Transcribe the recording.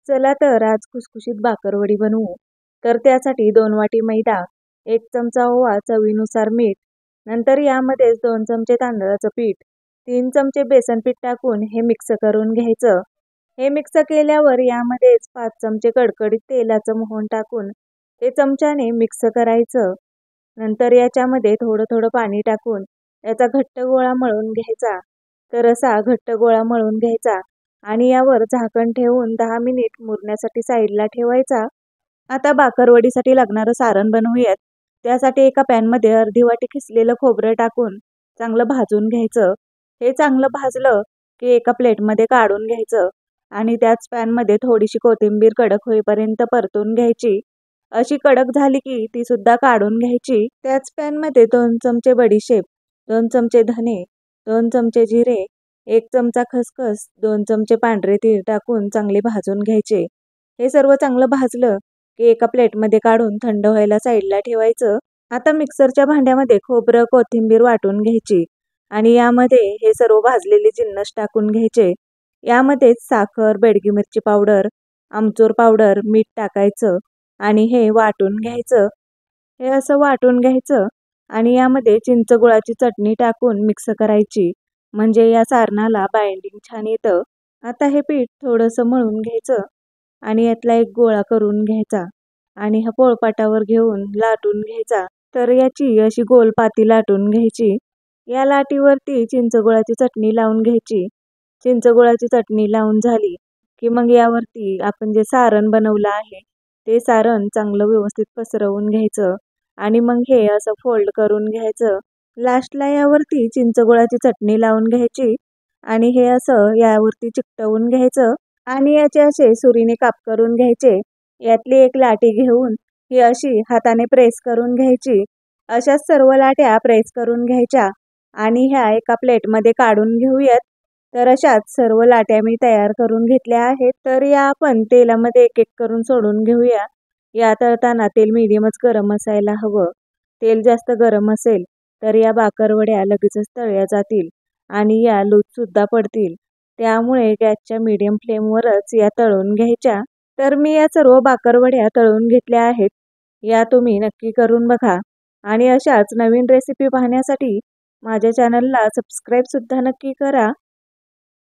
चला तर आज खुसखुशीत भाकरवडी बनवू। तर त्यासाठी 2 वाटी मैदा, 1 चमचा ओवा, चवीनुसार मीठ, नंतर यामध्येच 2 चमचे तांदळाचं पीठ, 3 चमचे बेसन पीठ टाकून हे मिक्स करून घ्यायचं। हे मिक्स केल्यावर यामध्येच 5 चमचे कडकडीत तेलाचं मोहन टाकून ते चमच्याने मिक्स करायचं। नंतर याच्यामध्ये थोडं थोडं पाणी टाकून याचा घट्ट गोळा मळून घ्यायचा। तर असा घट्ट गोळा मळून घ्यायचा आणि यावर झाकण ठेवून 10 मिनिट मुरण्यासाठी साईडला ठेवायचा। आता भाकरवडीसाठी लागणारं सारण बनवूयात। त्यासाठी एका पॅनमध्ये अर्धी वाटी किसलेलं खोबरं टाकून चांगलं भाजून घ्यायचं। हे चांगलं भाजलं की एका प्लेटमध्ये काढून घ्यायचं आणि त्याच पॅनमध्ये थोडीशी कोथिंबीर कडक होईपर्यंत परतून घ्यायची। अशी कडक झाली की ती सुद्धा काढून घ्यायची। त्याच पॅनमध्ये 2 चमचे बडीशेप, 2 चमचे धने, 2 चमचे जिरे, 1 चमचा खसखस, 2 चमचे पांढरे तीळ टाकून चांगले भाजून घ्यायचे। हे सर्व चांगलं भाजलं की एका प्लेटमध्ये काढून थंड व्हायला साईडला ठेवायचं। आता मिक्सरच्या भांड्यामध्ये खोबरं, कोथिंबीर वाटून घ्यायची आणि यामध्ये हे सर्व भाजलेले जिन्नस टाकून घ्यायचे। यामध्येच साखर, बेडगी मिरची पावडर, आमचूर पावडर, मीठ टाकायचं आणि हे वाटून घ्यायचं। हे असं वाटून घ्यायचं आणि यामध्ये चिंच गुळाची चटणी टाकून मिक्स करायची, म्हणजे या सारणाला बाइंडिंग छान येतं। आता हे पीठ थोडंसं मळून घ्यायचं आणि यातला एक गोळा करून घ्यायचा आणि हा पोळपाटावर घेऊन लाटून घ्यायचा। तर याची अशी गोल पाती लाटून घ्यायची। या लाटीवरती चिंच गुळाची चटणी लावून घ्यायची। चिंच गुळाची चटणी लावून झाली की मग यावरती आपण जे सारण बनवलं आहे ते सारण चांगलं व्यवस्थित पसरवून घ्यायचं आणि मग हे असं फोल्ड करून घ्यायचं। लास्टला यावरती चिंच गुळाची चटणी लावून घ्यायची आणि हे असं यावरती चिकटवून घ्यायचं आणि याचे असे सुरीने काप करून घ्यायचे। यातली एक लाटी घेऊन ही अशी हाताने प्रेस करून घ्यायची। अशाच सर्व लाट्या प्रेस करून घ्यायच्या आणि ह्या एका प्लेटमध्ये काढून घेऊयात। तर अशाच सर्व लाट्या मी तयार करून घेतल्या आहेत। तर या आपण तेलामध्ये एक एक करून सोडून घेऊया। या तळताना तेल मीडियमच गरम असायला हवं। तेल जास्त गरम असेल तर या भाकरवड्या लगेचच तळल्या जातील आणि या लूज सुद्धा पडतील। त्यामुळे गॅसच्या मीडियम फ्लेमवरच या तळून घ्यायच्या। तर मी या सर्व भाकरवड्या तळून घेतल्या आहेत। या तुम्ही नक्की करून बघा आणि अशाच नवीन रेसिपी पाहण्यासाठी माझ्या चॅनलला सबस्क्राईब सुद्धा नक्की करा।